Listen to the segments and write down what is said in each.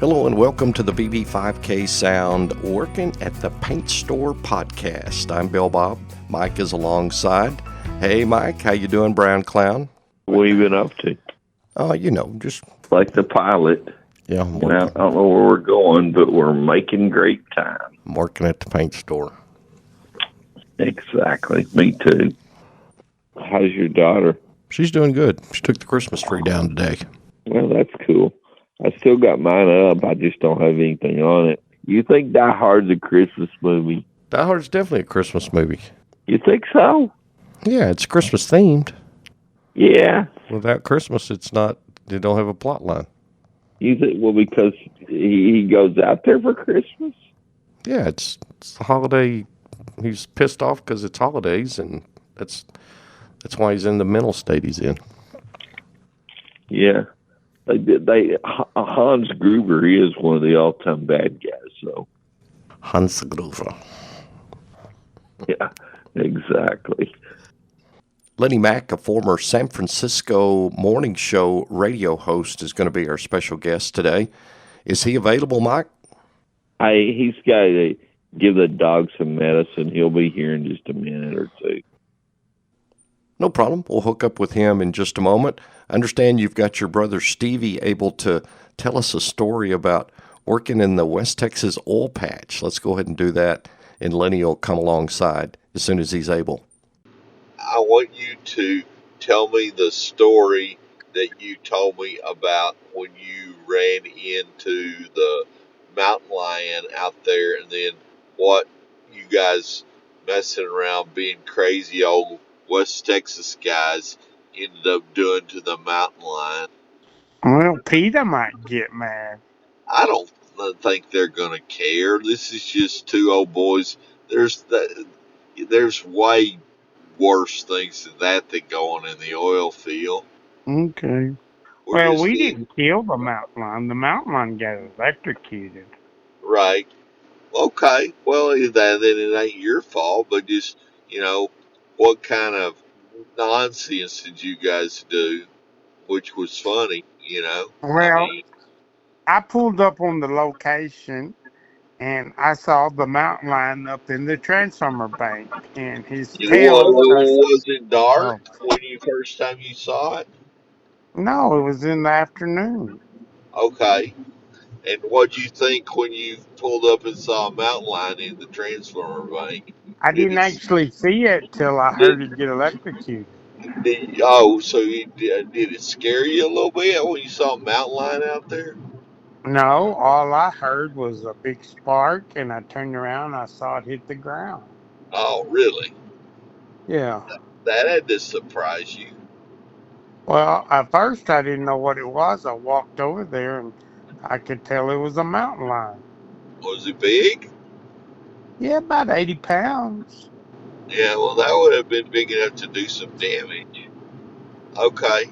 Hello and welcome to the BB5K Sound Working at the Paint Store podcast. I'm Bill Bob. Mike is alongside. Hey, Mike, how you doing, Brown Clown? What have you been up to? Just... Like the pilot. Yeah, I don't know where we're going, but we're making great time. I'm working at the paint store. Exactly. Me too. How's your daughter? She's doing good. She took the Christmas tree down today. Well, that's cool. I still got mine up. I just don't have anything on it. You think Die Hard's a Christmas movie? Die Hard's definitely a Christmas movie. You think so? Yeah, it's Christmas themed. Yeah. Without Christmas, it's not. They don't have a plot line. You think, well, because he goes out there for Christmas? Yeah, it's the holiday. He's pissed off because it's holidays, and that's why he's in the mental state he's in. Yeah. Hans Gruber, he is one of the all-time bad guys, so. Hans Gruber. Yeah, exactly. Lenny Mack, a former San Francisco morning show radio host, is going to be our special guest today. Is he available, Mike? He's got to give the dog some medicine. He'll be here in just a minute or two. No problem. We'll hook up with him in just a moment. I understand you've got your brother Stevie able to tell us a story about working in the West Texas oil patch. Let's go ahead and do that, and Lenny will come alongside as soon as he's able. I want you to tell me the story that you told me about when you ran into the mountain lion out there, and then what you guys messing around being crazy old West Texas guys ended up doing to the mountain lion. Well, Peter might get mad. I don't think they're going to care. This is just two old boys. There's way worse things than that go on in the oil field. Okay. We didn't kill the mountain lion. The mountain lion got electrocuted. Right. Okay. Well, then it ain't your fault, but just, what kind of nonsense did you guys do? Which was funny, Well, I pulled up on the location and I saw the mountain lion up in the transformer bank, and his tail. Was it dark when you first time you saw it? No, it was in the afternoon. Okay. And what'd you think when you pulled up and saw a mountain lion in the transformer bank? I didn't actually see it till I heard it get electrocuted. So did it scare you a little bit when you saw a mountain lion out there? No, all I heard was a big spark, and I turned around and I saw it hit the ground. Oh, really? Yeah. That had to surprise you. Well, at first I didn't know what it was. I walked over there and I could tell it was a mountain lion. Was it big? Yeah, about 80 pounds. Yeah, well, that would have been big enough to do some damage. Okay.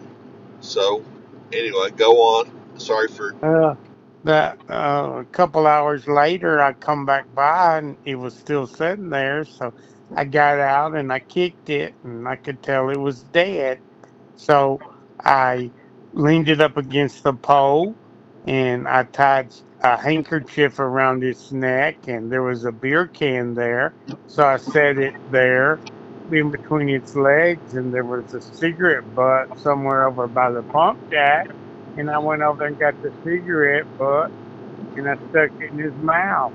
So, anyway, go on. Sorry for... A couple hours later, I come back by and it was still sitting there. So I got out and I kicked it, and I could tell it was dead. So I leaned it up against the pole and I tied a handkerchief around its neck, and there was a beer can there. So I set it there in between its legs, and there was a cigarette butt somewhere over by the pump jack. And I went over and got the cigarette butt, and I stuck it in his mouth.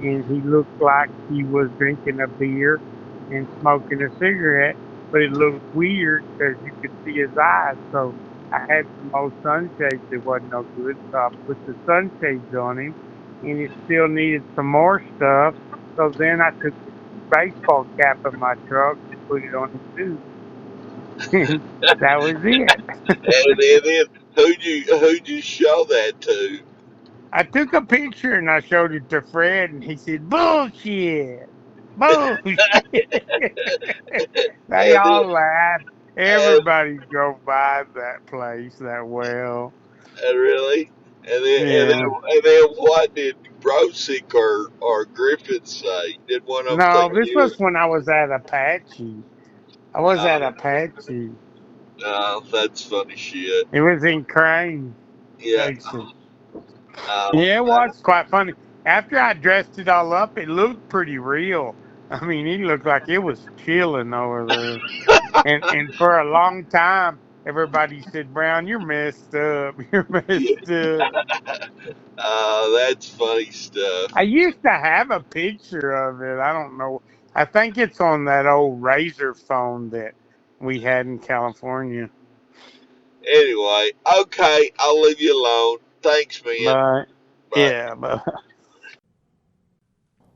And he looked like he was drinking a beer and smoking a cigarette, but it looked weird because you could see his eyes. So I had some old sunshades that wasn't no good, so I put the sunshades on him, and it still needed some more stuff. So then I took the baseball cap in my truck and put it on him too. That was it. And then who'd you show that to? I took a picture and I showed it to Fred, and he said, "Bullshit, bullshit." They all laughed. Everybody drove by that place, that well. Really? And then what did Brosick or Griffin say? Did one of them No, think this you? was when I was at Apache. I was at Apache. No, that's funny shit. It was in Crane, Yeah. Texas. Yeah, it was quite funny. After I dressed it all up, it looked pretty real. I mean, he looked like it was chilling over there. And for a long time, everybody said, Brown, you're messed up. You're messed up. That's funny stuff. I used to have a picture of it. I don't know. I think it's on that old Razor phone that we had in California. Anyway, okay, I'll leave you alone. Thanks, man. But, Bye. yeah, but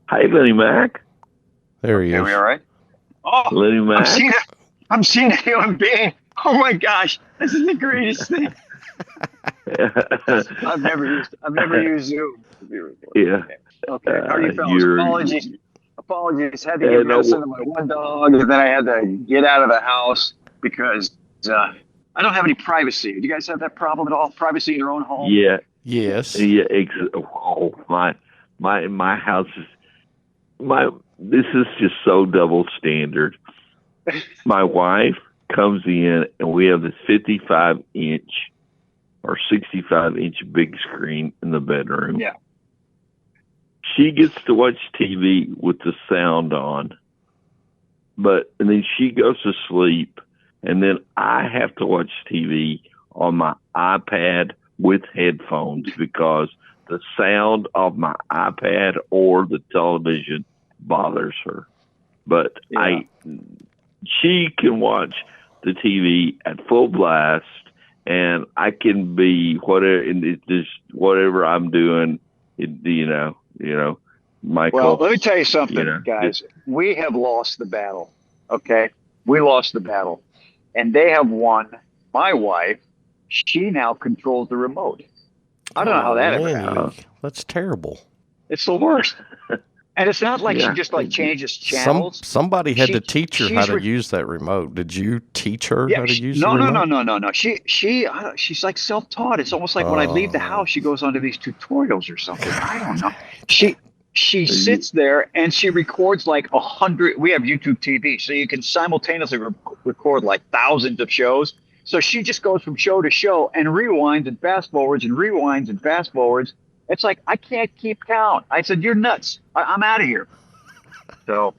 Hey, Lenny Mac. There he Are is. we all right? Oh, Lenny Mac. I'm seeing a human being. Oh my gosh, this is the greatest thing. I've never used Zoom. Yeah. Okay. How are you fellas? Apologies. Had to give medicine to my one dog, and then I had to get out of the house because I don't have any privacy. Do you guys have that problem at all? Privacy in your own home? Yeah. Yes. Yeah. My house is this is just so double standard. My wife comes in and we have this 55-inch or 65-inch big screen in the bedroom. Yeah. She gets to watch TV with the sound on, and then she goes to sleep, and then I have to watch TV on my iPad with headphones because the sound of my iPad or the television bothers her. But Yeah. she can watch the TV at full blast, and I can be whatever I'm doing. Michael. Well, let me tell you something, you know, guys. We have lost the battle. Okay, we lost the battle, and they have won. My wife, she now controls the remote. I don't know how that ever Lenny, happened. that's terrible. It's the worst. And it's not like Yeah. she just like changes channels. Somebody had to She- teach her how she's to re- use that remote. Did you teach her how to use no, the no, remote? no. She's like self-taught. It's almost like when I leave the Oh. house, she goes onto these tutorials or something. I don't know. She sits there and she records like 100. We have YouTube TV, so you can simultaneously record like thousands of shows. So she just goes from show to show and rewinds and fast forwards and rewinds and fast forwards. It's like, I can't keep count. I said, you're nuts. I'm out of here. So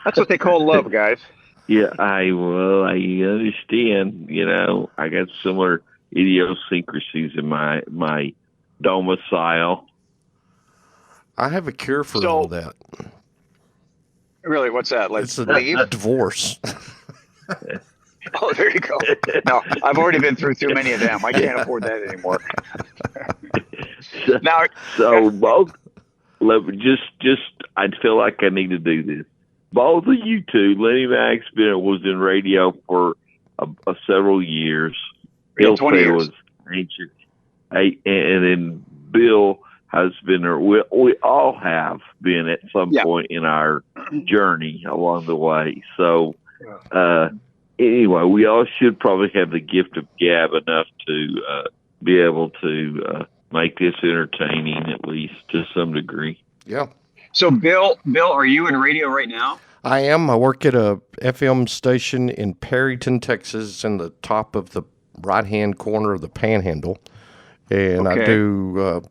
that's what they call love, guys. Yeah, I understand. I got similar idiosyncrasies in my domicile. I have a cure for So- all that. Really, what's that? Like, It's a leave? divorce. Oh, there you go. No, I've already been through too many of them. I can't afford that anymore. Now, So both, I feel like I need to do this. Both of you two, Lenny Max was in radio for several years. Yeah, He'll 20 say it years. was ancient. And then Bill has been there. We all have been at some Yeah. point in our journey along the way. So, anyway, we all should probably have the gift of gab enough to be able to make this entertaining, at least to some degree. Yeah. so Bill, are you in radio right now? I am. I work at a FM station in Perryton, Texas. It's in the top of the right-hand corner of the Panhandle. And I Okay. do,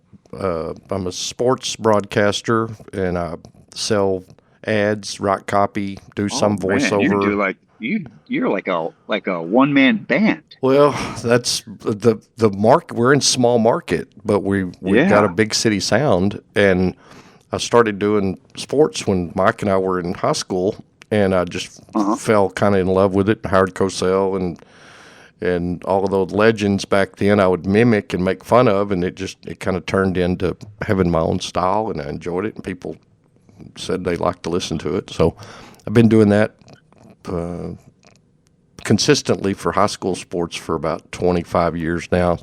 I'm a sports broadcaster, and I sell ads, write copy, do some Oh, man, voiceover. you do like you're like a one-man band. Well, that's the market. We're in small market, but we've Yeah. got a big city sound. And I started doing sports when Mike and I were in high school, and I just fell kind of in love with it. Howard Cosell and all of those legends back then I would mimic and make fun of, and it kind of turned into having my own style, and I enjoyed it, and people said they liked to listen to it. So I've been doing that consistently for high school sports for about 25 years now.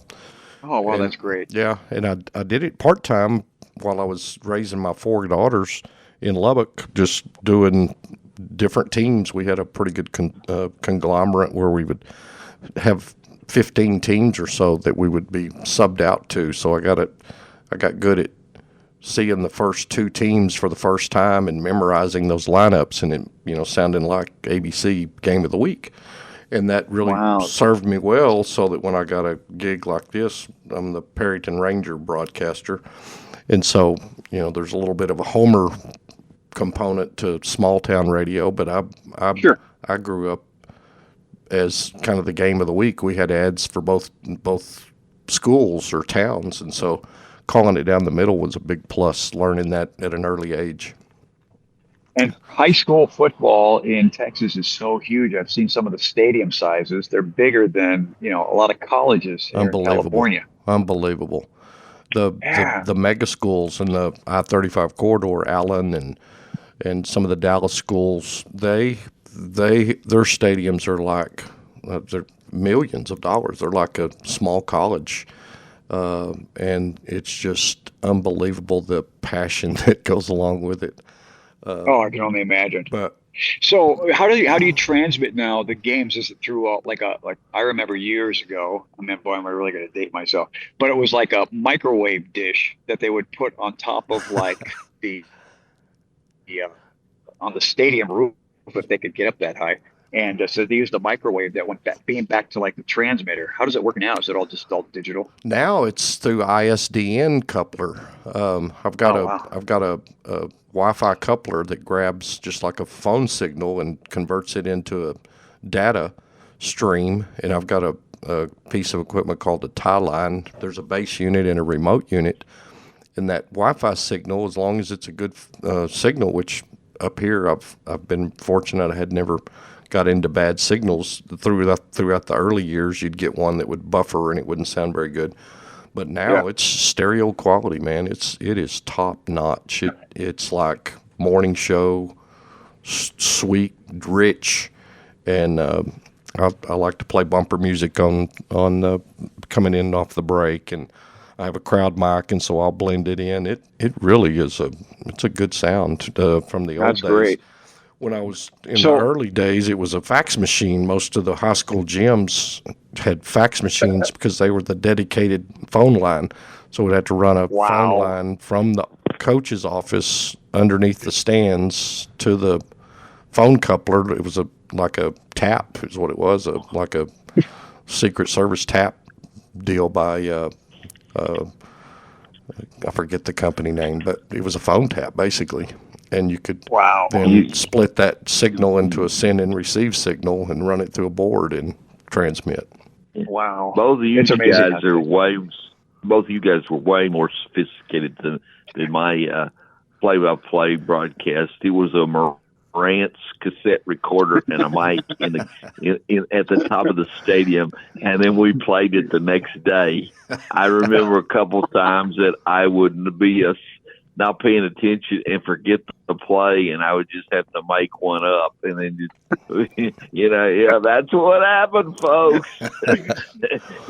Oh, well, And- that's great. Yeah, and I did it part-time while I was raising my 4 daughters in Lubbock, just doing different teams. We had a pretty good conglomerate where we would have 15 teams or so that we would be subbed out to. So I got good at seeing the first 2 teams for the first time and memorizing those lineups, and it, sounding like ABC Game of the Week. And that really Wow. served me well, so that when I got a gig like this, I'm the Perryton Ranger broadcaster. And so, there's a little bit of a homer component to small town radio, but Sure. I grew up as kind of the game of the week. We had ads for both schools or towns, and so calling it down the middle was a big plus, learning that at an early age. And high school football in Texas is so huge. I've seen some of the stadium sizes. They're bigger than, a lot of colleges here in California. Unbelievable. The mega schools in the I-35 corridor, Allen and some of the Dallas schools, their stadiums are like they're millions of dollars. They're like a small college, and it's just unbelievable the passion that goes along with it. I can only imagine. But So how do you transmit now the games? Is it through like I remember years ago, boy, am I really going to date myself, but it was like a microwave dish that they would put on top of like the on the stadium roof if they could get up that high. And so they used a microwave that went back, being back to like the transmitter. How does it work now? Is it all digital? now it's through ISDN coupler. I've got a Wi-Fi coupler that grabs just like a phone signal and converts it into a data stream. And I've got a piece of equipment called a tie line. There's a base unit and a remote unit. And that Wi-Fi signal, as long as it's a good signal, which up here I've been fortunate I had never got into bad signals throughout the early years. You'd get one that would buffer and it wouldn't sound very good. But now it's stereo quality, man. It is top notch. It's like morning show, sweet, rich, and I like to play bumper music on coming in off the break, and I have a crowd mic, and so I'll blend it in. It really is it's a good sound from the old That's days. great. When I was in the early days, it was a fax machine. Most of the high school gyms had fax machines because they were the dedicated phone line. So we'd have to run a phone line from the coach's office underneath the stands to the phone coupler. It was like a tap is what it was, like a Secret Service tap deal by I forget the company name, but it was a phone tap basically. And you could then split that signal into a send and receive signal and run it through a board and transmit. Wow. Both of you guys were way more sophisticated than my play-by-play broadcast. It was a Marantz cassette recorder and a mic at the top of the stadium, and then we played it the next day. I remember a couple times that I would be not paying attention and forget the play, and I would just have to make one up, and then just, that's what happened, folks. It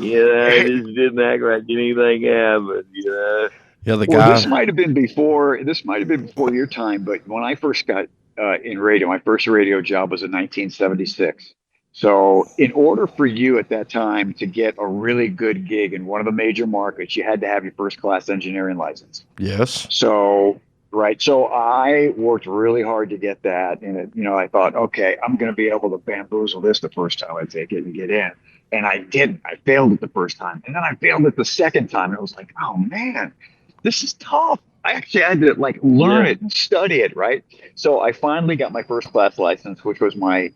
just didn't act like anything happened, Yeah, the guy. This might have been before your time, but when I first got in radio, my first radio job was in 1976. So in order for you at that time to get a really good gig in one of the major markets, you had to have your first class engineering license. Yes. So I worked really hard to get that. And, I thought, okay, I'm going to be able to bamboozle this the first time I take it and get in. And I didn't. I failed it the first time. And then I failed it the second time. And it was like, oh, man, this is tough. I actually had to learn it and study it, right? So I finally got my first class license, which was my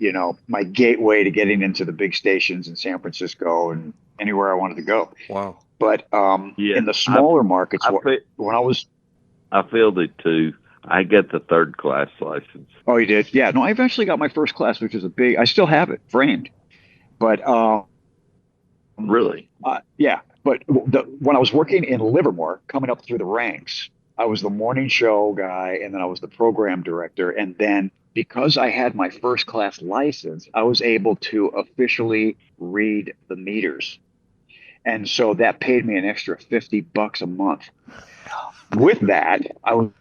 gateway to getting into the big stations in San Francisco and anywhere I wanted to go. Wow. But in the smaller markets, I failed it too. I got the third class license. Oh, you did? Yeah. No, I eventually got my first class, which is I still have it framed. But really? Yeah. But when I was working in Livermore, coming up through the ranks, I was the morning show guy, and then I was the program director. And then because I had my first class license, I was able to officially read the meters. And so that paid me an extra $50 a month. With that, I was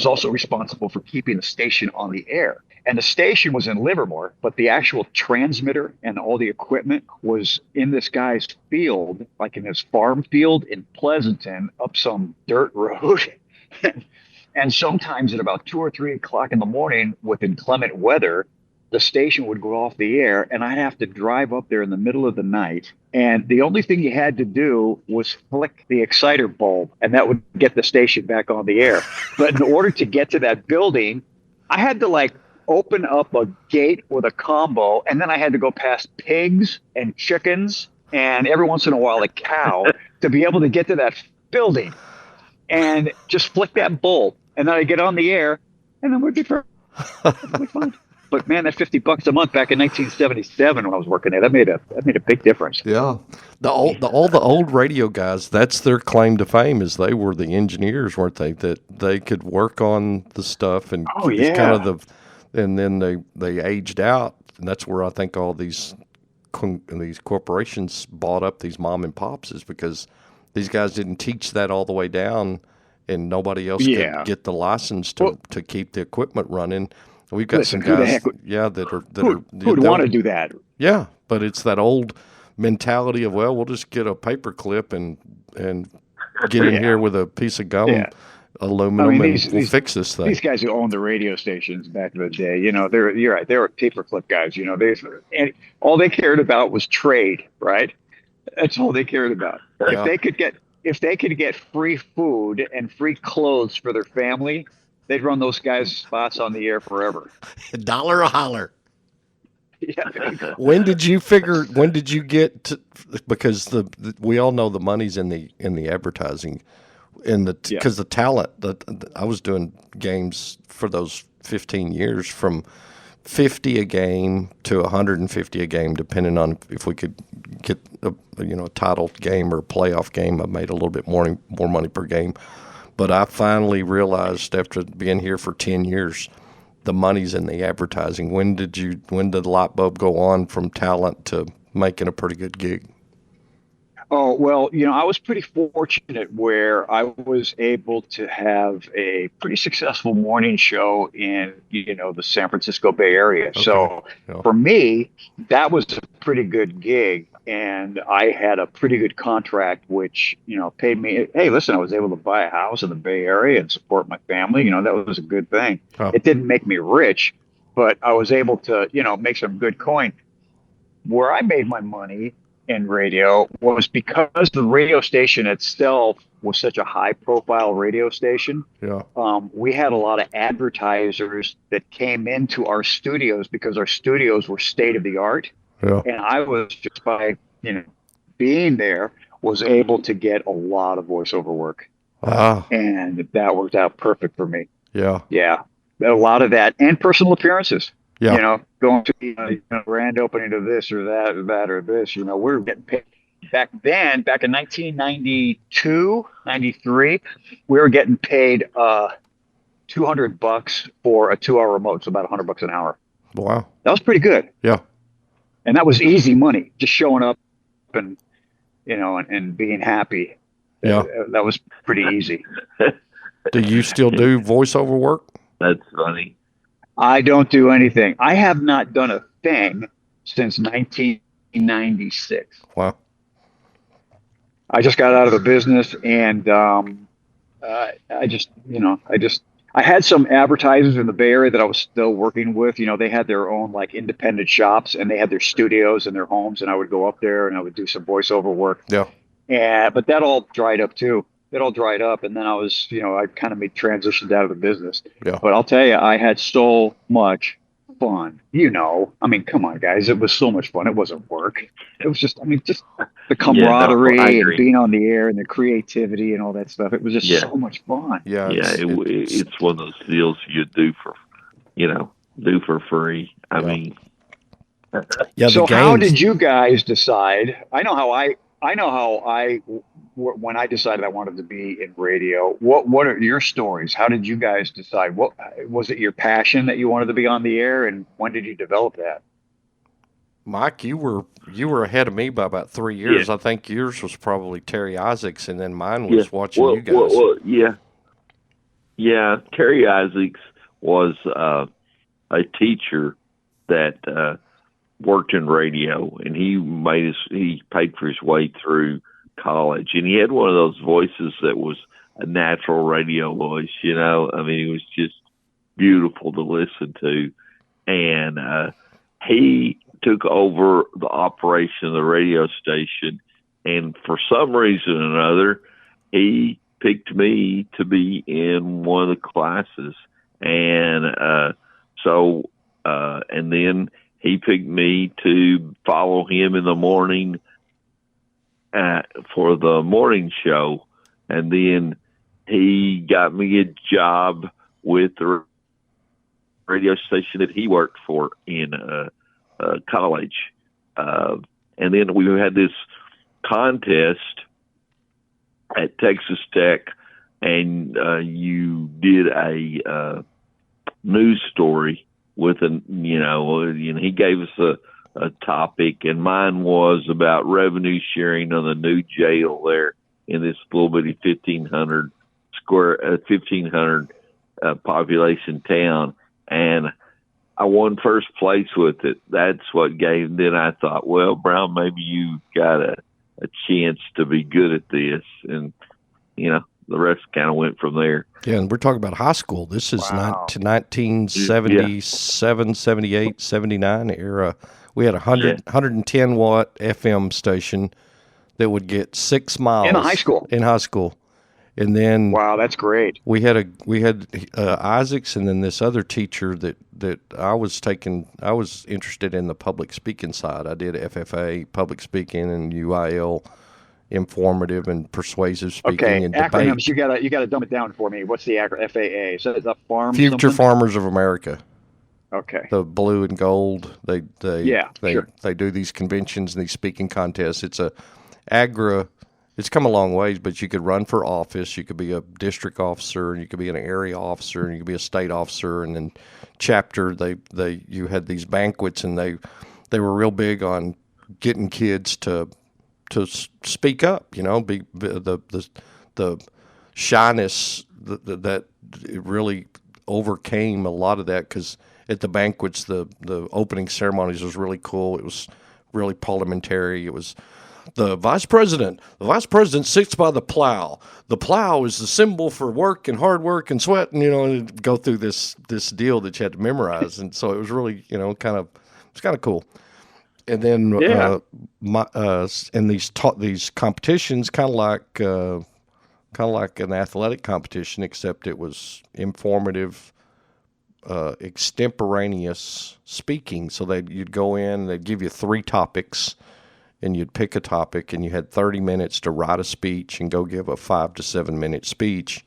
also responsible for keeping the station on the air. And the station was in Livermore, but the actual transmitter and all the equipment was in this guy's field, like in his farm field in Pleasanton, up some dirt road. And sometimes at about 2 or 3 o'clock in the morning with inclement weather, the station would go off the air, and I'd have to drive up there in the middle of the night. And the only thing you had to do was flick the exciter bulb, and that would get the station back on the air. But in order to get to that building, I had to like open up a gate with a combo, and then I had to go past pigs and chickens and every once in a while a cow to be able to get to that building and just flick that bulb. And then I get on the air, and then we'd be perfectly fine. But man, that $50 a month back in 1977 when I was working there, that made a big difference. Yeah, all the old radio guys, that's their claim to fame, is they were the engineers, weren't they? That they could work on the stuff and it's kind of and then they aged out, and that's where I think all these corporations bought up these mom and pops, is because these guys didn't teach that all the way down, and nobody else could get the license to keep the equipment running. We've got some guys, who would want to do that? Yeah, but it's that old mentality of, well, we'll just get a paper clip and get in here with a piece of gum, aluminum, and we'll fix this thing. These guys who owned the radio stations back in the day, you're right, they were paper clip guys. And all they cared about was trade, right? That's all they cared about. Yeah. If they could get free food and free clothes for their family, they'd run those guys' spots on the air forever. $1 a holler. Yeah. When did you get to, because we all know the money's in the advertising, because the talent I was doing games for those 15 years from 50 a game to 150 a game, depending on if we could get a title game or a playoff game. I made a little bit more money per game. But I finally realized after being here for 10 years, the money's in the advertising. When did the light bulb go on from talent to making a pretty good gig? Oh, well, I was pretty fortunate where I was able to have a pretty successful morning show in, the San Francisco Bay Area. Okay. So for me, that was a pretty good gig. And I had a pretty good contract, which, paid me. Hey, listen, I was able to buy a house in the Bay Area and support my family. That was a good thing. Oh. It didn't make me rich, but I was able to, make some good coin. Where I made my money in radio was because the radio station itself was such a high profile radio station. Yeah. We had a lot of advertisers that came into our studios because our studios were state of the art. Yeah. And I was, just by being there, was able to get a lot of voiceover work. Wow. And that worked out perfect for me. Yeah. Yeah. A lot of that, and personal appearances. Yeah. Going to the grand opening of this or that or this, we were getting paid. Back in 1992, 93, we were getting paid $200 for a 2-hour remote, so about $100 an hour. Wow. That was pretty good. Yeah. And that was easy money, just showing up and, and being happy. Yeah. That was pretty easy. Do you still do voiceover work? That's funny. I don't do anything. I have not done a thing since 1996. Wow. I just got out of the business, and I had some advertisers in the Bay Area that I was still working with. They had their own like independent shops, and they had their studios and their homes, and I would go up there and I would do some voiceover work. Yeah. But that all dried up too. It all dried up, and then I was, I kind of made transitions out of the business. Yeah. But I'll tell you, I had so much fun. Come on, guys, it was so much fun. It wasn't work. It was just the camaraderie and being on the air and the creativity and all that stuff. It was just so much fun. Yeah. It's one of those deals you do for free. I mean. Yeah. So how did you guys decide? I know how when I decided I wanted to be in radio. What are your stories? How did you guys decide? What was it, your passion that you wanted to be on the air, and when did you develop that? Mike, you were ahead of me by about 3 years. Yeah. I think yours was probably Terry Isaacs, and then mine was watching you guys. Yeah. Terry Isaacs was a teacher that worked in radio, and he paid for his way through college, and he had one of those voices that was a natural radio voice. It was just beautiful to listen to, and he took over the operation of the radio station, and for some reason or another, he picked me to be in one of the classes, and and then he picked me to follow him in the morning for the morning show, and then he got me a job with the radio station that he worked for in college. And then we had this contest at Texas Tech, and you did a news story with he gave us a topic, and mine was about revenue sharing on the new jail there in this little bitty 1,500 population town, and I won first place with it. That's what gave. Then I thought, well, Brown, maybe you got a chance to be good at this, and the rest kind of went from there. Yeah, and we're talking about high school. This is 1977, 78, 79 era. We had a 110 watt FM station that would get 6 miles in high school. And then wow, that's great. We had Isaacs, and then this other teacher that I was interested in the public speaking side. I did FFA, public speaking, and UIL, informative and persuasive speaking, and acronyms. debate. You gotta dumb it down for me. What's the acronym? FAA. So it's a farm. Future something? Farmers of America. Okay. The blue and gold. They sure. They do these conventions and these speaking contests. It's It's come a long ways, but you could run for office. You could be a district officer, and you could be an area officer, and you could be a state officer, and then chapter. You had these banquets, and they were real big on getting kids to speak up. Be the shyness that it really overcame a lot of that, because at the banquets, the opening ceremonies was really cool. It was really parliamentary. It was the vice president sits by the plow. The plow is the symbol for work and hard work and sweat, and go through this deal that you had to memorize. And so it was really, kind of cool. And then in these competitions, kind of like an athletic competition, except it was informative, extemporaneous speaking. So you'd go in, and they'd give you 3 topics, and you'd pick a topic, and you had 30 minutes to write a speech and go give a 5 to 7 minute speech,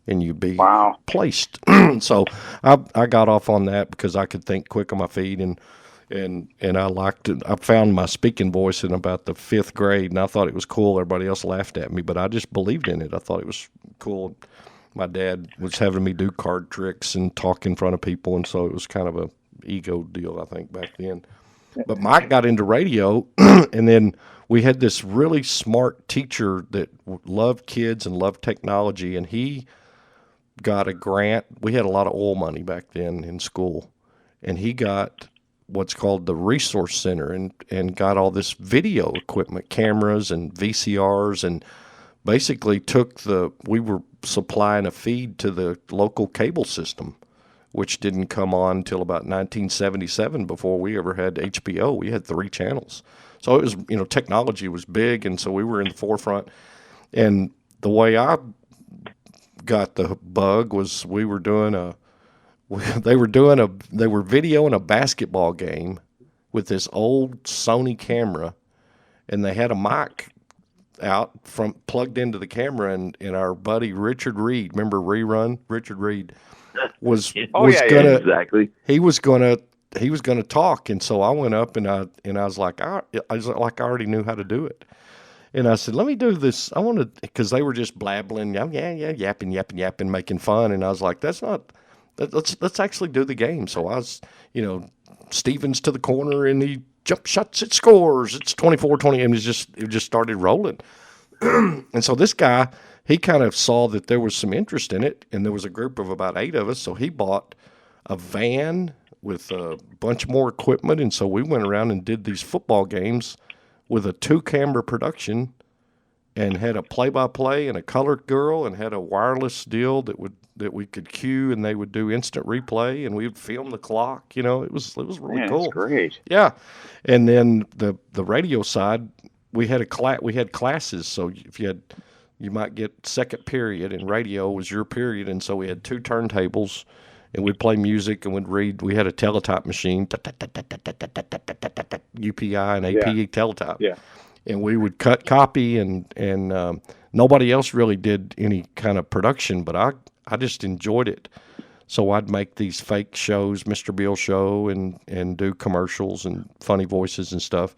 and you'd be placed. So I got off on that because I could think quick on my feet, and I liked it. I found my speaking voice in about the 5th grade, and I thought it was cool. Everybody else laughed at me, but I just believed in it. I thought it was cool. My dad was having me do card tricks and talk in front of people, and so it was kind of a ego deal, I think, back then. But Mike got into radio, and then we had this really smart teacher that loved kids and loved technology, and he got a grant. We had a lot of oil money back then in school, and he got what's called the Resource Center, and got all this video equipment, cameras and VCRs, and basically we were supplying a feed to the local cable system, which didn't come on until about 1977 before we ever had HBO. We had 3 channels. So it was, technology was big, and so we were in the forefront. And the way I got the bug was they were videoing a basketball game with this old Sony camera, and they had a mic out plugged into the camera, and our buddy Richard Reed, remember Rerun? Richard Reed exactly. He was gonna talk, and so I went up, and I was like I already knew how to do it, and I said, let me do this. I want to, because they were just blabbling, yapping, making fun, and I was like, let's actually do the game. So I was, Stevens to the corner, and he jump shots, it scores, it's 24-20, and it just started rolling. And so this guy, he kind of saw that there was some interest in it, and there was a group of about 8 of us, so he bought a van with a bunch more equipment, and so we went around and did these football games with a 2-camera production, and had a play-by-play and a colored girl, and had a wireless deal that would that we could cue, and they would do instant replay, and we would film the clock. You know, it was really Man, cool. that's great. Yeah, and then the radio side, we had classes. So if you might get second period, and radio was your period, and so we had two turntables, and we'd play music and we'd read. We had a teletype machine, UPI and AP teletype. Yeah. And we would cut copy, and nobody else really did any kind of production, but I just enjoyed it. So I'd make these fake shows, Mr. Beal Show, and do commercials and funny voices and stuff.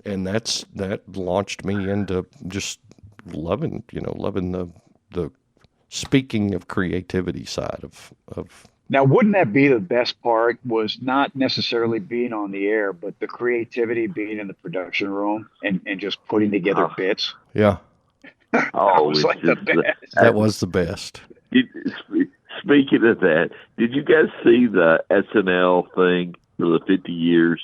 And that launched me into just loving the speaking of creativity side of. Now, wouldn't that be the best part? Was not necessarily being on the air, but the creativity being in the production room and just putting together bits. Yeah. That was like the best. That was the best. Speaking of that, did you guys see the SNL thing for the 50 years?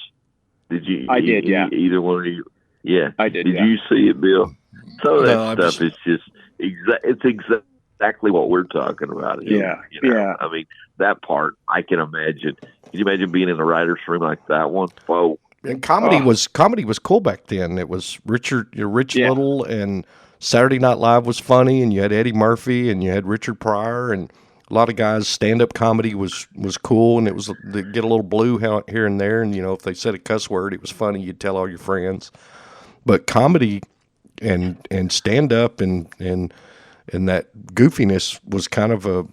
Did you? I did, yeah. Either one of you? Yeah. I did, Did you see it, Bill? Some of that No, stuff is just exactly what we're talking about here. Yeah, you know? yeah. I mean, that part, I can imagine. Can you imagine being in a writer's room like that one? Whoa. And comedy was cool back then. It was Rich Little, and Saturday Night Live was funny, and you had Eddie Murphy, and you had Richard Pryor, and a lot of guys. Stand-up comedy was cool, and it was they get a little blue here and there, and if they said a cuss word, it was funny. You'd tell all your friends. But comedy and stand-up and that goofiness was kind of a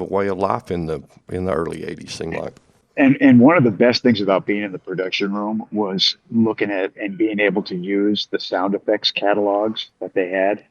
way of life in the early '80s. Seemed like. And one of the best things about being in the production room was looking at and being able to use the sound effects catalogs that they had,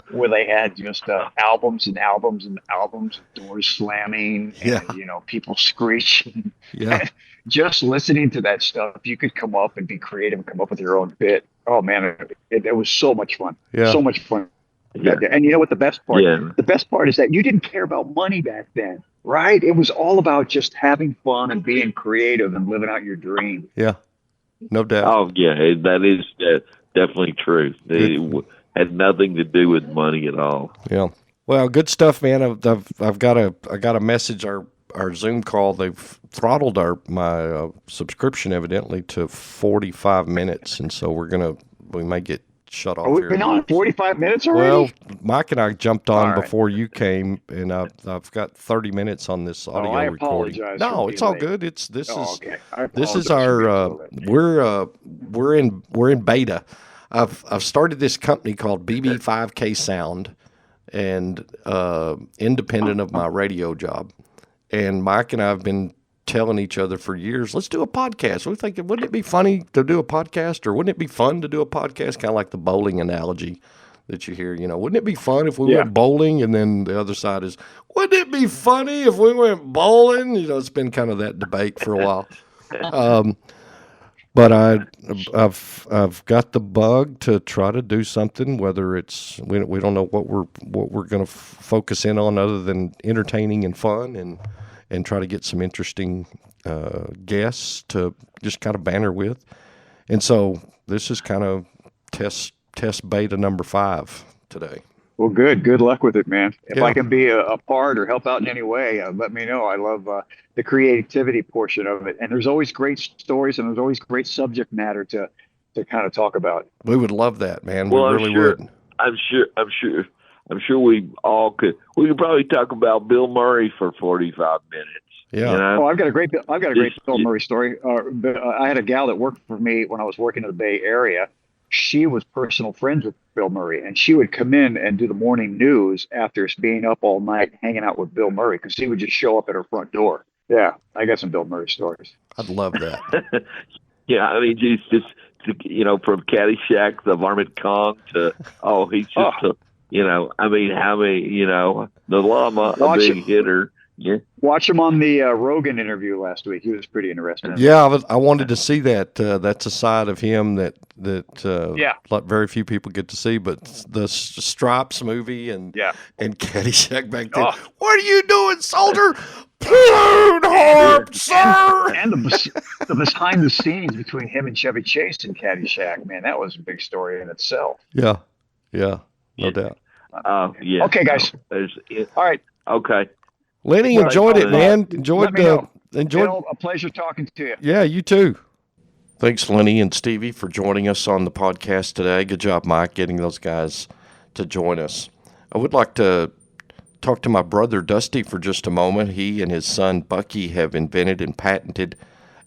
where they had just albums and albums and albums, doors slamming, and people screeching. Yeah. Just listening to that stuff, you could come up and be creative and come up with your own bit. Oh man, it was so much fun. Yeah. So much fun. Yeah. And you know what the best part? Yeah. The best part is that you didn't care about money back then, right? It was all about just having fun and being creative and living out your dream. Yeah. No doubt. Oh, yeah, that is definitely true. It had nothing to do with money at all. Yeah. Well, good stuff, man. I got a message. Our Zoom call, they've throttled my subscription evidently to 45 minutes, and so we may get shut off. We've been on 45 minutes already? Well, Mike and I jumped on All right. before you came, and I've got 30 minutes on this audio I recording. apologize No, for it's all being good. late. Okay. This is our we're in beta. I've started this company called BB5K Sound, and independent of my radio job. And Mike and I have been telling each other for years, let's do a podcast. We're thinking, wouldn't it be funny to do a podcast, or wouldn't it be fun to do a podcast? Kind of like the bowling analogy that you hear, wouldn't it be fun if we went bowling? And then the other side is, wouldn't it be funny if we went bowling? It's been kind of that debate for a while. But I've got the bug to try to do something, whether it's, we don't know what we're going to focus in on other than entertaining and fun, and try to get some interesting guests to just kind of banter with. And so this is kind of test beta number 5 today. Well, good. Good luck with it, man. If Yeah. I can be a part or help out in any way, let me know. I love the creativity portion of it. And there's always great stories, and there's always great subject matter to kind of talk about. We would love that, man. Well, we really would. I'm sure we all could. We could probably talk about Bill Murray for 45 minutes. Yeah. Oh, I've got a great Bill Murray story. I had a gal that worked for me when I was working in the Bay Area. She was personal friends with Bill Murray, and she would come in and do the morning news after being up all night hanging out with Bill Murray, because he would just show up at her front door. Yeah, I got some Bill Murray stories. I'd love that. Yeah, I mean, he's just from Caddyshack, the Varmint Kong to he's just I mean, how many the llama, a big hitter. Yeah. Watch him on the Rogan interview last week. He was pretty interesting. Yeah, I wanted to see that. That's a side of him that like very few people get to see. But the Stripes movie and Caddyshack back then. What are you doing, soldier? Playing harp, sir. And the behind the scenes between him and Chevy Chase in Caddyshack, man, that was a big story in itself. Yeah, no doubt. Oh, yeah. Okay, guys. No, All right. okay. Lenny, Well, enjoyed it, man. let Enjoyed me know. enjoyed. Bill, a pleasure talking to you. Yeah, you too. Thanks, Lenny and Stevie, for joining us on the podcast today. Good job, Mike, getting those guys to join us. I would like to talk to my brother Dusty for just a moment. He and his son Bucky have invented and patented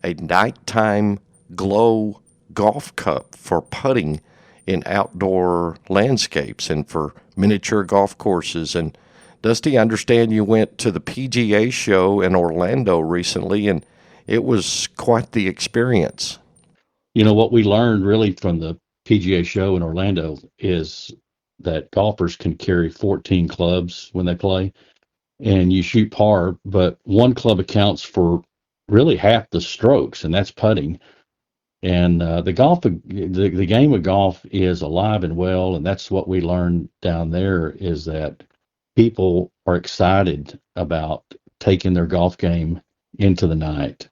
a nighttime glow golf cup for putting in outdoor landscapes and for miniature golf courses. And Dusty, I understand you went to the PGA Show in Orlando recently, and it was quite the experience. You know, what we learned really from the PGA Show in Orlando is that golfers can carry 14 clubs when they play, and you shoot par, but one club accounts for really half the strokes, and that's putting. And the game of golf is alive and well, and that's what we learned down there, is that people are excited about taking their golf game into the night.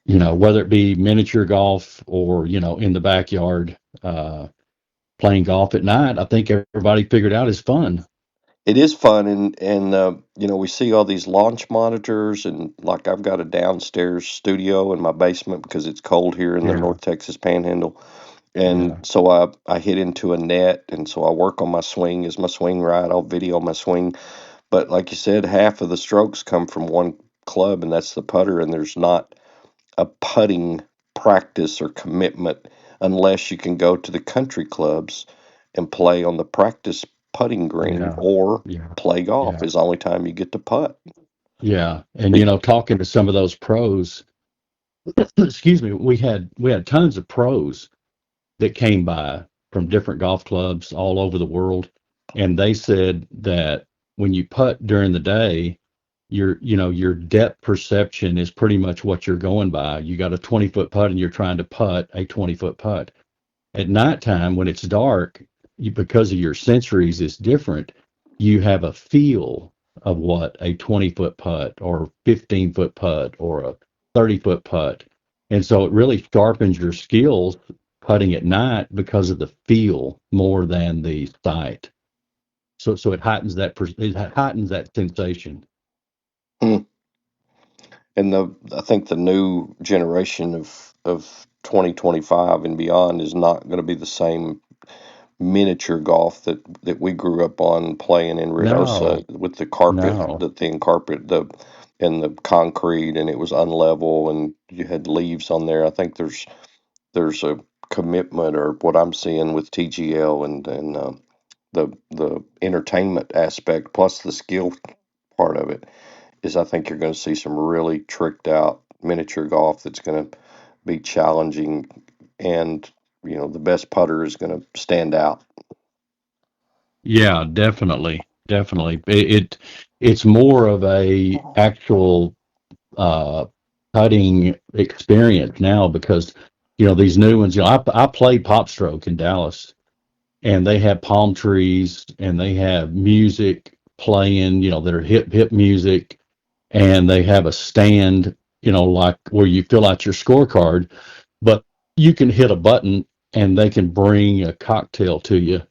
You know, whether it be miniature golf or, you know, in the backyard, playing golf at night, I think everybody figured out is fun. It is fun, and you know, we see all these launch monitors, and like I've got a downstairs studio in my basement because it's cold here in the Yeah, North Texas Panhandle, yeah, and so I hit into a net, and so I work on my swing. Is my swing right? I'll video my swing, but like you said, half of the strokes come from one club, and that's the putter, and there's not a putting practice or commitment unless you can go to the country clubs and play on the practice putting green yeah, or yeah, play golf yeah, is the only time you get to putt. yeah. And, you know, talking to some of those pros, excuse me, we had tons of pros that came by from different golf clubs all over the world, and they said that when you putt during the day, your depth perception is pretty much what you're going by. You got a 20-foot putt and you're trying to putt a 20-foot putt. At nighttime, when it's dark, because of your sensories is different, you have a feel of what a 20-foot putt or 15-foot putt or a 30-foot putt. And so it really sharpens your skills putting at night because of the feel more than the sight. So it heightens that sensation. Hmm. And I think the new generation of 2025 and beyond is not going to be the same miniature golf that we grew up on playing in No, Reynosa with the carpet, no. the thin carpet, and the concrete, and it was unlevel, and you had leaves on there. I think there's a commitment, or what I'm seeing with TGL and the entertainment aspect plus the skill part of it is I think you're going to see some really tricked out miniature golf that's going to be challenging, and you know the best putter is going to stand out. Yeah, definitely, definitely. It's more of a actual uh, putting experience now because these new ones. I played Pop Stroke in Dallas, and they have palm trees and they have music playing. That are hip music, and they have a stand. Like where you fill out your scorecard, but you can hit a button and they can bring a cocktail to you.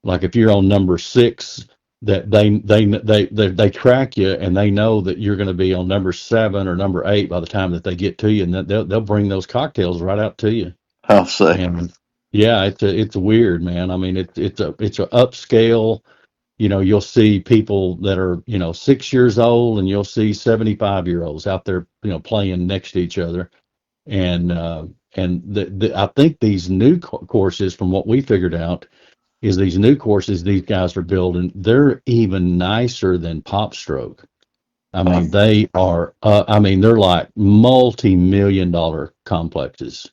Like if you're on number 6, that they track you and they know that you're going to be on number 7 or number 8 by the time that they get to you, and that they'll bring those cocktails right out to you. I'll say. And yeah, it's weird, man. I mean, it's a upscale. You'll see people that are 6 years old, and you'll see 75-year-olds out there playing next to each other. And I think these new courses, from what we figured out, is these new courses these guys are building, they're even nicer than Pop Stroke. I Huh. mean, they are. They're like multi-million dollar complexes,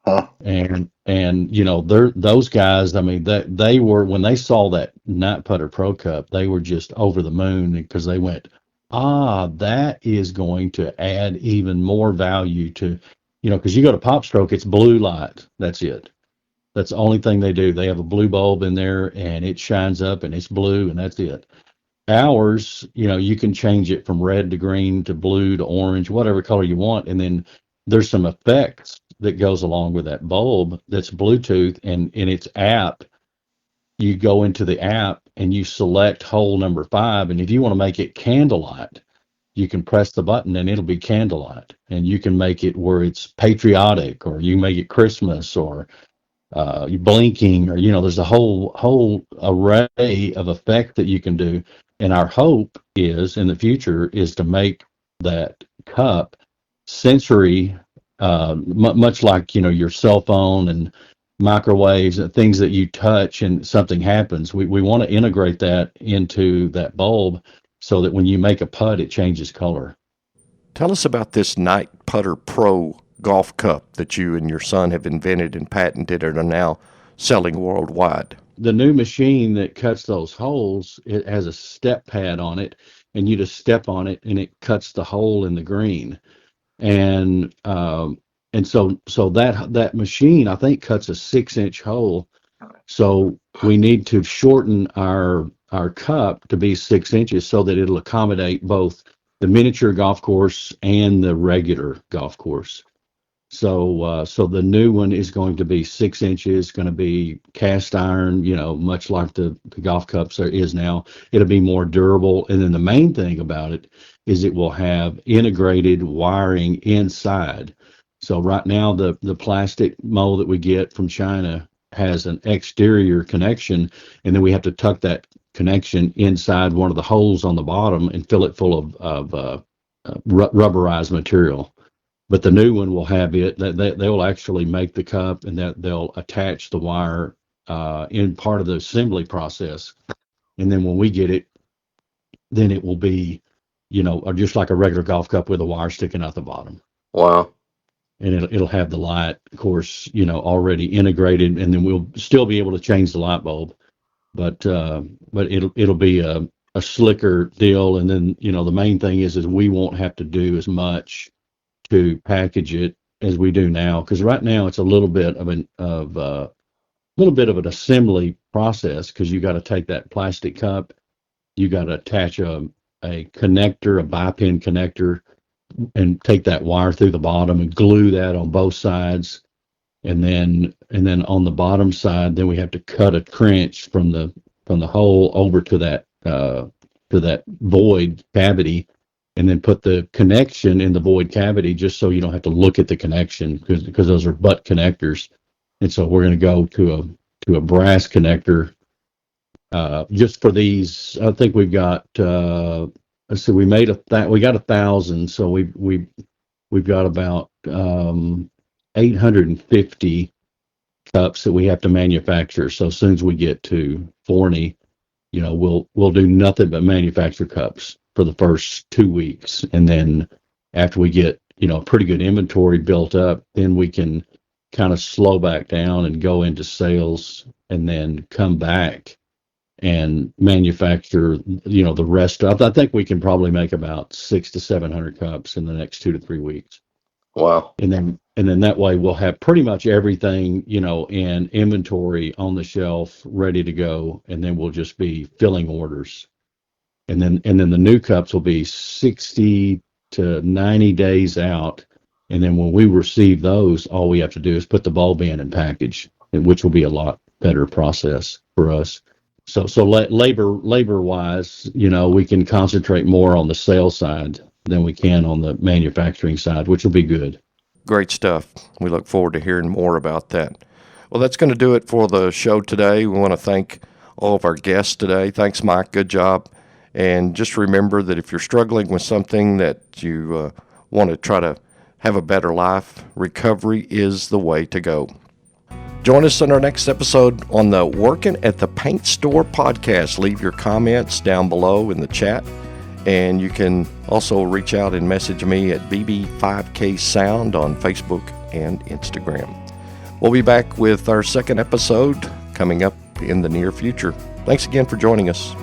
Huh. and they're those guys. I mean, that they were, when they saw that Night Putter Pro Cup, they were just over the moon because they went, that is going to add even more value to, because you go to Pop Stroke, it's blue light. That's it. That's the only thing they do. They have a blue bulb in there and it shines up and it's blue, and that's it. Ours, you can change it from red to green to blue to orange, whatever color you want. And then there's some effects that goes along with that bulb that's Bluetooth, and in its app, you go into the app and you select hole number 5. And if you want to make it candlelight, you can press the button and it'll be candlelight. And you can make it where it's patriotic, or you make it Christmas, or you blinking, or there's a whole array of effect that you can do. And our hope is in the future is to make that cup sensory, much like your cell phone and microwaves and things that you touch and something happens. We want to integrate that into that bulb so that when you make a putt, it changes color. Tell us about this Night Putter Pro golf cup that you and your son have invented and patented and are now selling worldwide. The new machine that cuts those holes, it has a step pad on it, and you just step on it and it cuts the hole in the green. And so that machine, I think, cuts a 6-inch hole. So we need to shorten our cup to be 6 inches so that it'll accommodate both the miniature golf course and the regular golf course. So the new one is going to be 6 inches, going to be cast iron, much like the golf cups is now. It'll be more durable. And then the main thing about it is it will have integrated wiring inside. So right now, the plastic mold that we get from China has an exterior connection, and then we have to tuck that connection inside one of the holes on the bottom and fill it full of rubberized material. But the new one will have it that they will actually make the cup, and that they'll attach the wire in part of the assembly process. And then when we get it, then it will be, just like a regular golf cup with a wire sticking out the bottom. Wow. And it'll have the light, of course, already integrated, and then we'll still be able to change the light bulb, but it'll be a slicker deal. And then the main thing is we won't have to do as much to package it as we do now, because right now it's a little bit of an assembly process, because you got to take that plastic cup, you got to attach a connector, a bi-pin connector, and take that wire through the bottom and glue that on both sides, and then on the bottom side, then we have to cut a trench from the hole over to that void cavity, and then put the connection in the void cavity, just so you don't have to look at the connection, because those are butt connectors. And so we're going to go to a brass connector just for these. I think we've got so we got 1,000, so we've got about 850 cups that we have to manufacture. So as soon as we get to 40, we'll do nothing but manufacture cups for the first 2 weeks, and then after we get pretty good inventory built up, then we can kind of slow back down and go into sales, and then come back and manufacture the rest of. I think we can probably make about 600 to 700 cups in the next 2 to 3 weeks. Wow. And then that way we'll have pretty much everything in inventory on the shelf ready to go, and then we'll just be filling orders. And then the new cups will be 60 to 90 days out. And then when we receive those, all we have to do is put the bulb in and package, which will be a lot better process for us. So labor wise, we can concentrate more on the sales side than we can on the manufacturing side, which will be good. Great stuff. We look forward to hearing more about that. Well, that's going to do it for the show today. We want to thank all of our guests today. Thanks, Mike. Good job. And just remember that if you're struggling with something that you want to try to have a better life, recovery is the way to go. Join us on our next episode on the Working at the Paint Store podcast. Leave your comments down below in the chat, and you can also reach out and message me at BB5K Sound on Facebook and Instagram. We'll be back with our second episode coming up in the near future. Thanks again for joining us.